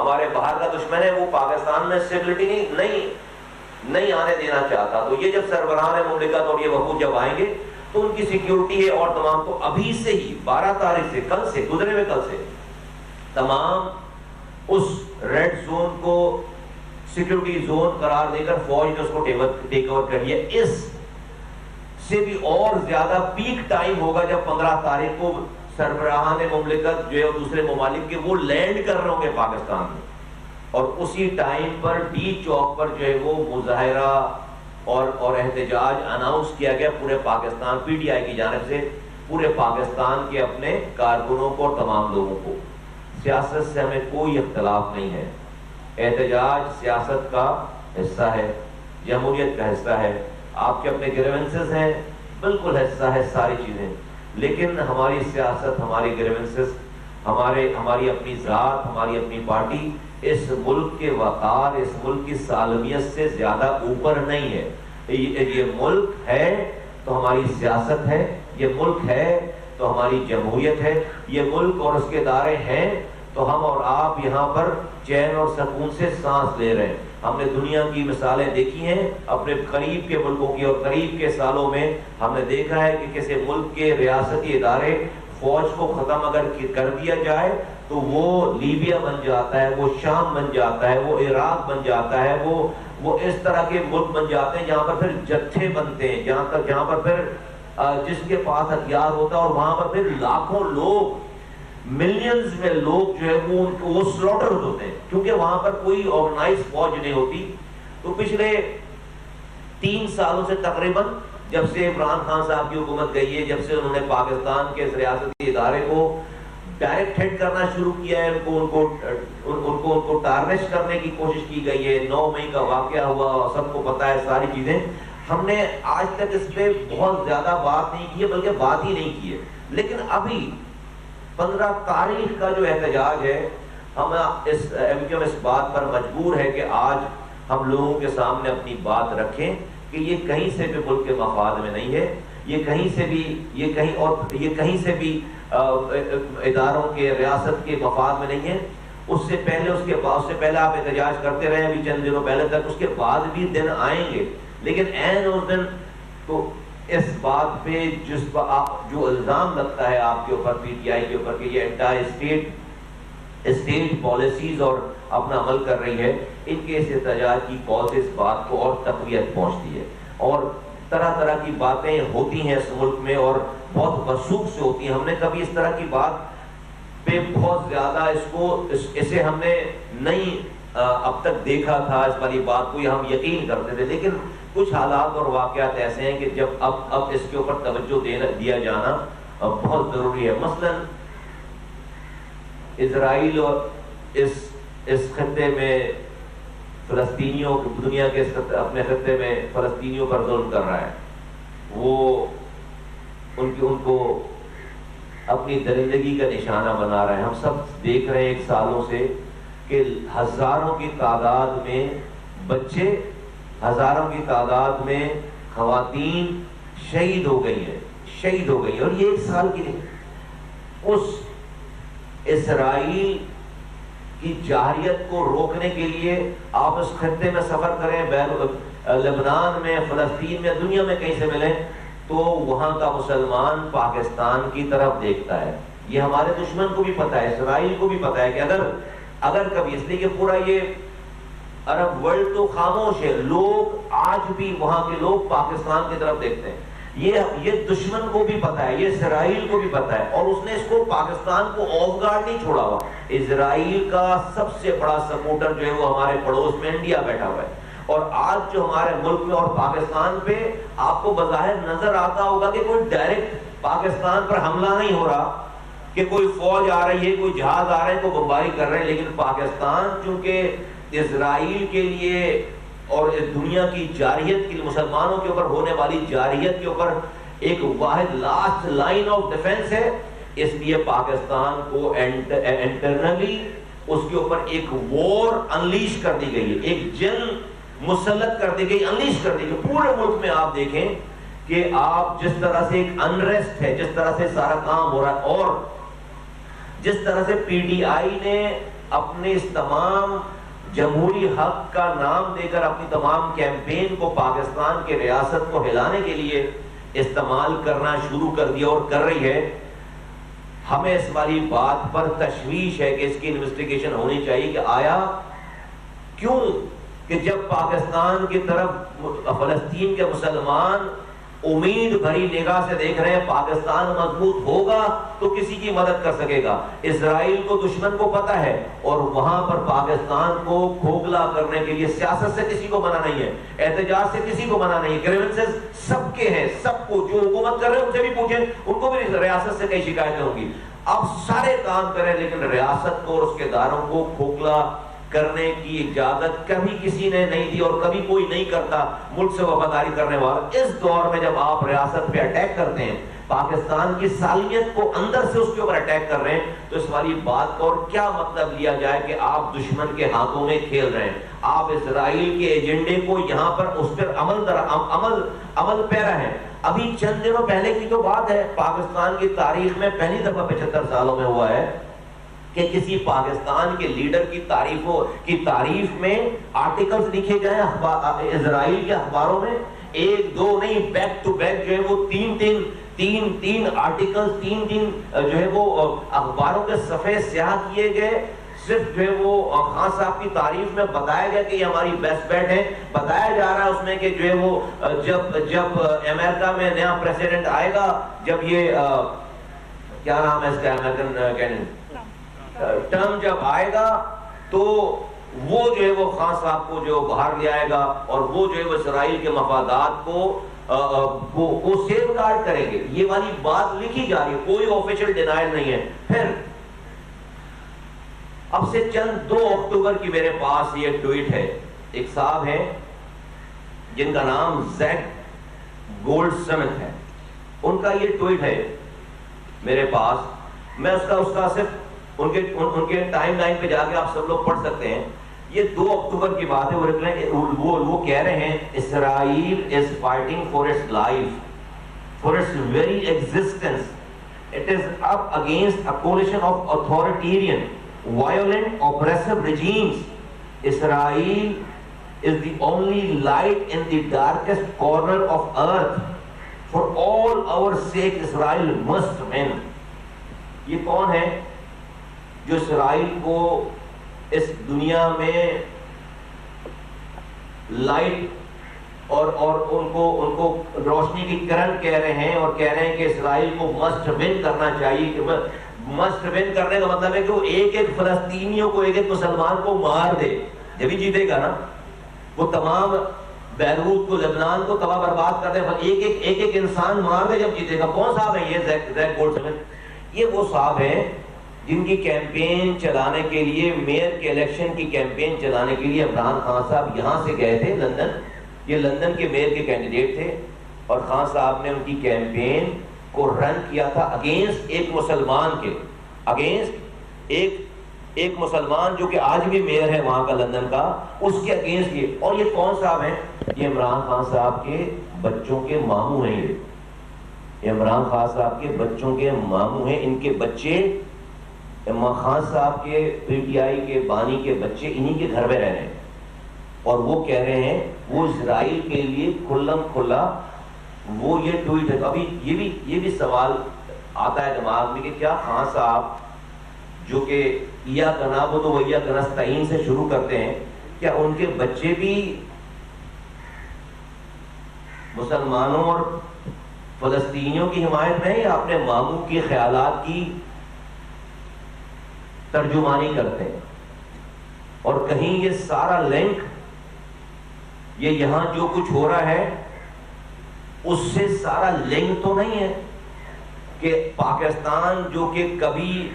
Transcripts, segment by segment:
ہمارے باہر کا دشمن ہے، وہ پاکستان میں اسٹیبلٹی نہیں آنے دینا چاہتا. تو یہ جب سربراہان مملکت اور یہ وفود جب آئیں گے تو ان کی سیکیورٹی ہے اور تمام کو ابھی سے ہی 12 تاریخ سے، کل سے، گزرے ہوئے کل سے تمام اس ریڈ زون کو سیکیورٹی زون قرار دے کر فوج نے اس کو ٹیک اوور کر لیا. اس سے بھی اور زیادہ پیک ٹائم ہوگا جب 15 تاریخ کو سربراہان مملکت جو ہے دوسرے ممالک کے وہ لینڈ کر رہے ہوں گے پاکستان میں، اور اسی ٹائم پر ڈی چوک پر جو ہے وہ مظاہرہ اور احتجاج اناؤنس کیا گیا پورے پاکستان، پی ٹی آئی کی جانب سے پورے پاکستان کے اپنے کارکنوں کو اور تمام لوگوں کو. سیاست سے ہمیں کوئی اختلاف نہیں ہے، احتجاج سیاست کا حصہ ہے، جمہوریت کا حصہ ہے. آپ کے اپنے گریونسز ہیں، بالکل حصہ ہے ساری چیزیں، لیکن ہماری سیاست، ہماری گریونسز، ہماری اپنی ذات، ہماری اپنی پارٹی اس ملک کے وقار، اس ملک کی سالمیت سے زیادہ اوپر نہیں ہے. یہ ملک ہے تو ہماری سیاست ہے، یہ ملک ہے تو ہماری جمہوریت ہے، یہ ملک اور اس کے ادارے ہیں تو ہم اور آپ یہاں پر چین اور سکون سے سانس لے رہے ہیں. ہم نے دنیا کی مثالیں دیکھی ہیں اپنے قریب کے ملکوں کی، اور قریب کے سالوں میں ہم نے دیکھا ہے کہ کسی ملک کے ریاستی ادارے فوج کو ختم اگر کر دیا جائے تو وہ لیبیا بن جاتا ہے، وہ شام بن جاتا ہے، وہ عراق بن جاتا ہے، وہ اس طرح کے ملک بن جاتے ہیں جہاں پر پھر جتھے بنتے ہیں، جہاں پر پھر جس کے پاس ہتھیار ہوتا ہے، اور وہاں پر پھر لاکھوں لوگ، ملینز میں لوگ جو ہے وہ سلوٹر ہوتے ہیں، کیونکہ وہاں پر کوئی آرگنائز فوج نہیں ہوتی. تو پچھلے 3 سالوں سے تقریباً جب سے عمران خان صاحب کی حکومت گئی ہے، جب سے انہوں نے پاکستان کے اس ریاستی ادارے کو ڈائریکٹ ہٹ کرنا شروع کیا ہے، ان کو ٹارنش کرنے کی کوشش کی گئی ہے. 9 مئی کا واقعہ ہوا، سب کو پتا ہے ساری چیزیں. ہم نے آج تک اس پہ بہت زیادہ بات نہیں کی ہے، بلکہ بات ہی نہیں کی ہے. لیکن ابھی 15 تاریخ کا جو احتجاج ہے، ہم اس بات پر مجبور ہے کہ آج ہم لوگوں کے سامنے اپنی بات رکھیں کہ یہ کہیں سے بھی ملک کے مفاد میں نہیں ہے، یہ کہیں سے بھی اداروں کے، ریاست کے مفاد میں نہیں ہے. اس سے پہلے آپ احتجاج کرتے رہے ابھی چند دنوں پہلے تک، اس کے بعد بھی دن آئیں گے، لیکن عین اس دن تو اس بات پہ جو الزام لگتا ہے آپ کے اوپر، پی ٹی آئی کے اوپر، کہ یہ انٹائر اسٹیٹ پالیسیز اور اپنا عمل کر رہی ہے، ان کے اس احتجاج کی کال سے اس بات کو اور تقویت پہنچتی ہے. اور طرح طرح کی باتیں ہوتی ہیں اس ملک میں، اور بہت وثوق سے ہوتی ہیں. ہم نے کبھی اس طرح کی بات پہ بہت زیادہ اسے ہم نے نہیں اب تک دیکھا تھا، اس والی بات کو ہم یقین کرتے تھے، لیکن کچھ حالات اور واقعات ایسے ہیں کہ جب اب اس کے اوپر توجہ دیا جانا بہت ضروری ہے. مثلا اسرائیل اور اس خطے میں فلسطینیوں، دنیا کے اپنے خطے میں فلسطینیوں پر ظلم کر رہا ہے. وہ ان کو اپنی درندگی کا نشانہ بنا رہا ہے. ہم سب دیکھ رہے ہیں 1 سالوں سے کہ ہزاروں کی تعداد میں بچے، ہزاروں کی تعداد میں خواتین شہید ہو گئی ہیں. اور یہ 1 سال کی نہیں. اس اسرائیل کی جارحیت کو روکنے کے لیے آپ اس خطے میں سفر کریں، لبنان میں، فلسطین میں، دنیا میں کہیں سے ملیں، تو وہاں کا مسلمان پاکستان کی طرف دیکھتا ہے. یہ ہمارے دشمن کو بھی پتا ہے، اسرائیل کو بھی پتا ہے کہ اگر کبھی، اس لیے کہ پورا یہ عرب ورلڈ تو خاموش ہے، لوگ آج بھی وہاں کے لوگ پاکستان کی طرف دیکھتے ہیں. یہ دشمن کو بھی پتا ہے، یہ اسرائیل کو بھی پتا ہے، اور اس نے اس کو پاکستان کو آف گارڈ نہیں چھوڑا ہوا. اسرائیل کا سب سے بڑا سپورٹر جو ہے وہ ہمارے پڑوس میں انڈیا بیٹھا ہوا ہے. اور آج جو ہمارے ملک میں اور پاکستان پہ آپ کو بظاہر نظر آتا ہوگا کہ کوئی ڈائریکٹ پاکستان پر حملہ نہیں ہو رہا، کہ کوئی فوج آ رہی ہے، کوئی جہاز آ رہے ہیں، کوئی بمباری کر رہے ہیں، لیکن پاکستان چونکہ اسرائیل کے لیے اور دنیا کی جارحیت کے، مسلمانوں کے اوپر ہونے والی جارحیت کے اوپر ایک واحد لاسٹ لائن آف ڈیفنس ہے، اس لیے پاکستان کو انٹرنلی اس کے اوپر ایک وار انلیش کر دی گئی ہے، ایک جنگ مسلط کر دی گئی، انلیش کر دی گئی. پورے ملک میں آپ دیکھیں کہ آپ جس طرح سے ایک انریسٹ ہے، جس طرح سے سارا کام ہو رہا ہے، اور جس طرح سے پی ٹی آئی نے اپنے اس تمام جمہوری حق کا نام دے کر اپنی تمام کیمپین کو پاکستان کے ریاست کو ہلانے کے لیے استعمال کرنا شروع کر دیا اور کر رہی ہے. ہمیں اس والی بات پر تشویش ہے کہ اس کی انویسٹیگیشن ہونی چاہیے کہ آیا کیوں کہ جب پاکستان کی طرف فلسطین کے مسلمان امید بھری نگاہ سے دیکھ رہے ہیں پاکستان مضبوط ہوگا تو کسی کی مدد کر سکے گا. اسرائیل کو دشمن کو پتہ ہے اور وہاں پر پاکستان کو کھوکھلا کرنے کے لیے سیاست سے کسی کو منع نہیں ہے, احتجاج سے کسی کو منع نہیں ہے. گریونسز سب کے ہیں, سب کو جو حکومت کر رہے ہیں ان سے بھی پوچھیں, ان کو بھی ریاست سے کئی شکایتیں ہوں گی. اب سارے کام کریں لیکن ریاست کو اور اس کے اداروں کو کھوکھلا کرنے کی اجازت کبھی کسی نے نہیں دی اور کبھی کوئی نہیں کرتا ملک سے وفاداری کرنے والا. اس دور میں جب آپ ریاست پہ اٹیک کرتے ہیں, پاکستان کی سالمیت کو اندر سے اس کے اوپر اٹیک کر رہے ہیں, تو اس والی بات کا اور کیا مطلب لیا جائے کہ آپ دشمن کے ہاتھوں میں کھیل رہے ہیں. آپ اسرائیل کے ایجنڈے کو یہاں پر اس پر عمل پیرا ہے. ابھی چند دنوں پہلے کی تو بات ہے, پاکستان کی تاریخ میں پہلی دفعہ 75 سالوں میں ہوا ہے کہ کسی پاکستان کے لیڈر کی تعریف میں آرٹیکلز لکھے گئے اسرائیل کے اخباروں میں, ایک دو نہیں, بیک ٹو بیک جو ہے وہ تین آرٹیکلز جو ہے وہ اخباروں کے صفحے سیاہ کیے گئے. صرف جو ہے وہ خان صاحب کی تعریف میں بتایا گیا کہ یہ ہماری بیسٹ بیٹ ہے. بتایا جا رہا ہے اس میں کہ جو ہے وہ جب امریکہ میں نیا پریزیڈنٹ آئے گا, جب یہ کیا نام ہے اس کا امریکن کینڈیڈیٹ ٹرم جب آئے گا تو وہ جو ہے وہ خان صاحب کو جو باہر لے آئے گا اور وہ جو ہے وہ اسرائیل کے مفادات کو سیف گارڈ کریں گے. یہ والی بات لکھی جا رہی ہے, کوئی آفیشیل ڈینائل نہیں ہے. پھر اب سے چند 2 اکتوبر کی میرے پاس یہ ٹویٹ ہے, ایک صاحب ہیں جن کا نام زیک گولڈ سمتھ ہے, ان کا یہ ٹویٹ ہے میرے پاس. میں اس کا صرف ان کے ٹائم لائن پہ جا کے آپ سب لوگ پڑھ سکتے ہیں. یہ 2 اکتوبر کی بات ہے. وہ کہہ رہے ہیں Israel is fighting for its life, for its very existence. It is up against a coalition of authoritarian violent oppressive regimes. Israel is the only light in the darkest corner of earth. For all our sake Israel must win. یہ کون ہے جو اسرائیل کو اس دنیا میں light اور ان کو روشنی کی کرن کہہ رہے ہیں اور کہہ رہے ہیں کہ اسرائیل کو مسٹ ون کرنا چاہیے. مسٹ ون کرنے کا مطلب ہے کہ وہ ایک فلسطینیوں کو, ایک مسلمان کو مار دے جبھی جیتے گا نا. وہ تمام بیروت کو, لبنان کو تباہ برباد کر دے, ایک انسان مار دے جب جیتے گا. کون صاحب ہے یہ زیک گولڈ سمتھ؟ یہ وہ صاحب ہیں جن کی کیمپین چلانے کے لیے, میئر کے الیکشن کی کیمپین چلانے کے لیے عمران خان صاحب یہاں سے گئے تھے لندن. یہ لندن کے میئر کے کینڈیڈیٹ تھے اور خان صاحب نے ان کی کیمپین کو رن کیا تھا اگینسٹ ایک مسلمان کے, اگینسٹ ایک مسلمان جو کہ آج بھی میئر ہے وہاں کا لندن کا, اس کے اگینسٹ یہ. اور یہ کون صاحب ہیں؟ یہ عمران خان صاحب کے بچوں کے ماموں ہیں. یہ عمران خان صاحب کے بچوں کے ماموں ہیں. ان کے بچے عمران خان صاحب کے پی ٹی آئی کے بانی کے بچے انہی کے گھر میں رہ رہے ہیں اور وہ کہہ رہے ہیں وہ اسرائیل کے لیے کھلم کھلا. وہ یہ ٹویٹ ہے. ابھی یہ بھی سوال آتا ہے دماغ میں کہ کیا خان صاحب جو کہ ایاک نعبد و ایاک نستعین سے شروع کرتے ہیں, کیا ان کے بچے بھی مسلمانوں اور فلسطینیوں کی حمایت میں یا اپنے ماموں کی خیالات کی ترجمانی کرتے ہیں؟ اور کہیں یہ سارا لنک, یہ یہاں جو کچھ ہو رہا ہے اس سے سارا لنک تو نہیں ہے کہ پاکستان جو کہ کبھی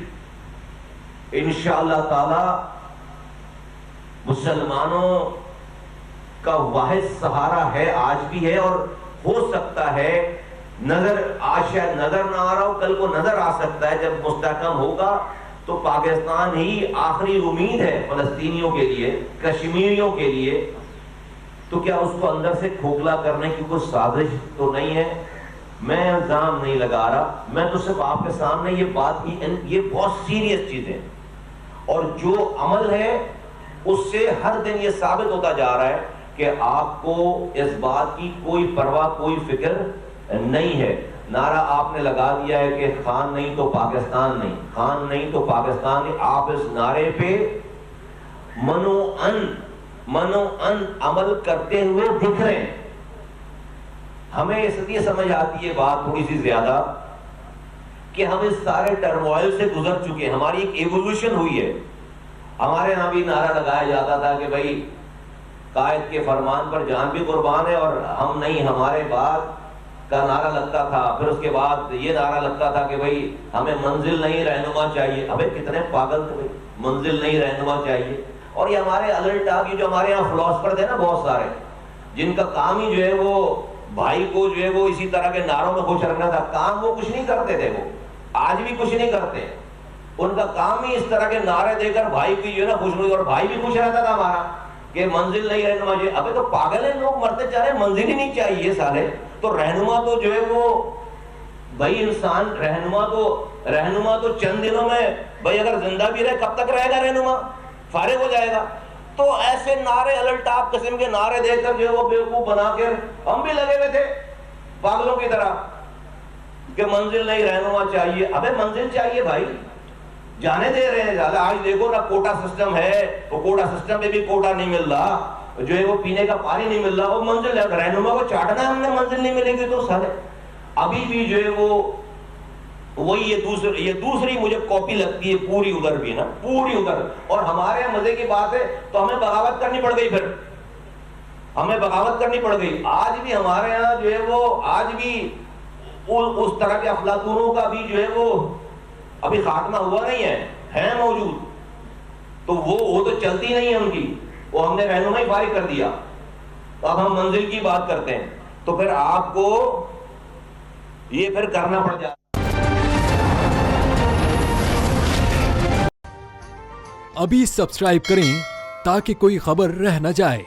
انشاءاللہ تعالی مسلمانوں کا واحد سہارا ہے, آج بھی ہے اور ہو سکتا ہے آج شاید نظر نہ آ رہا ہو, کل کو نظر آ سکتا ہے. جب مستحکم ہوگا تو پاکستان ہی آخری امید ہے فلسطینیوں کے لیے, کشمیریوں کے لیے. تو کیا اس کو اندر سے کھوکھلا کرنے کی کوئی سازش تو نہیں ہے؟ میں الزام نہیں لگا رہا, میں تو صرف آپ کے سامنے یہ بات کی, یہ بہت سیریس چیزیں اور جو عمل ہے اس سے ہر دن یہ ثابت ہوتا جا رہا ہے کہ آپ کو اس بات کی کوئی پرواہ کوئی فکر نہیں ہے. نعرہ آپ نے لگا دیا ہے کہ خان نہیں تو پاکستان نہیں، خان نہیں تو پاکستان نہیں. آپ اس نعرے پہ منو ان عمل کرتے ہوئے دکھ رہے ہیں. ہمیں اس لیے سمجھ آتی ہے بات تھوڑی سی زیادہ کہ ہم اس سارے ٹرموائل سے گزر چکے ہیں. ہماری ایک ایوولوشن ہوئی ہے. ہمارے یہاں بھی نعرہ لگایا جاتا تھا کہ بھائی قائد کے فرمان پر جان بھی قربان ہے، اور ہم نہیں، ہمارے بعد کا نعرہ لگتا تھا. پھر اس کے بعد یہ نعرہ لگتا تھا کہ بھائی ہمیں منزل نہیں رہنما چاہیے. ابے کتنے پاگل تھے بھائی، منزل نہیں رہنما چاہیے. اور یہ ہمارے الٹا کی جو ہمارے یہاں فلاسفر تھے نا بہت سارے، جن کا کام ہی جو ہے وہ بھائی کو جو ہے وہ اسی طرح کے نعروں میں خوش رکھنا تھا. کام وہ کچھ نہیں کرتے تھے، وہ آج بھی کچھ نہیں کرتے. ان کا کام ہی اس طرح کے نعرے دے کر بھائی کی جو ہے نا خوش ہوئی، اور بھائی بھی خوش رہتا تھا ہمارا کہ منزل نہیں رہنما چاہیے. ابے تو پاگل ہیں لوگ، مرتے چاہ رہے، منزل ہی نہیں چاہیے سارے. تو رہنما تو جو ہے وہ بھائی انسان، رہنما تو چند دنوں میں بھائی اگر زندہ بھی رہے کب تک رہے گا رہنما؟ فارغ ہو جائے گا. تو ایسے نعرے الٹاپ قسم کے نعرے دے کر جو ہے وہ بیوقوف بنا کر ہم بھی لگے ہوئے تھے پاگلوں کی طرح کہ منزل نہیں رہنما چاہیے. ابے منزل چاہیے بھائی، جانے دے رہے ہیں. آج دیکھو نا کوٹا سسٹم ہے، وہ کوٹا سسٹم میں بھی کوٹا نہیں مل رہا، جو ہے وہ پینے کا پانی نہیں مل رہا. وہ منزل ہے، رہنما کو چاٹنا ہے ہم نے، منزل نہیں ملے گی تو سارے. ابھی بھی جو ہے وہ وہی یہ دوسری مجھے کاپی لگتی ہے پوری ادھر بھی نا، پوری ادھر. اور ہمارے یہاں مزے کی بات ہے تو ہمیں بغاوت کرنی پڑ گئی. پھر ہمیں بغاوت کرنی پڑ گئی. آج بھی ہمارے یہاں جو ہے وہ آج بھی اس طرح کے افلاطونوں کا بھی جو ہے وہ ابھی خاتمہ ہوا نہیں ہے موجود. تو وہ تو چلتی نہیں ہے ان کی، وہ ہم نے رہنمائی فارغ کر دیا. اب ہم منزل کی بات کرتے ہیں تو پھر آپ کو یہ پھر کرنا پڑ جاتا. ابھی سبسکرائب کریں تاکہ کوئی خبر رہ نہ جائے.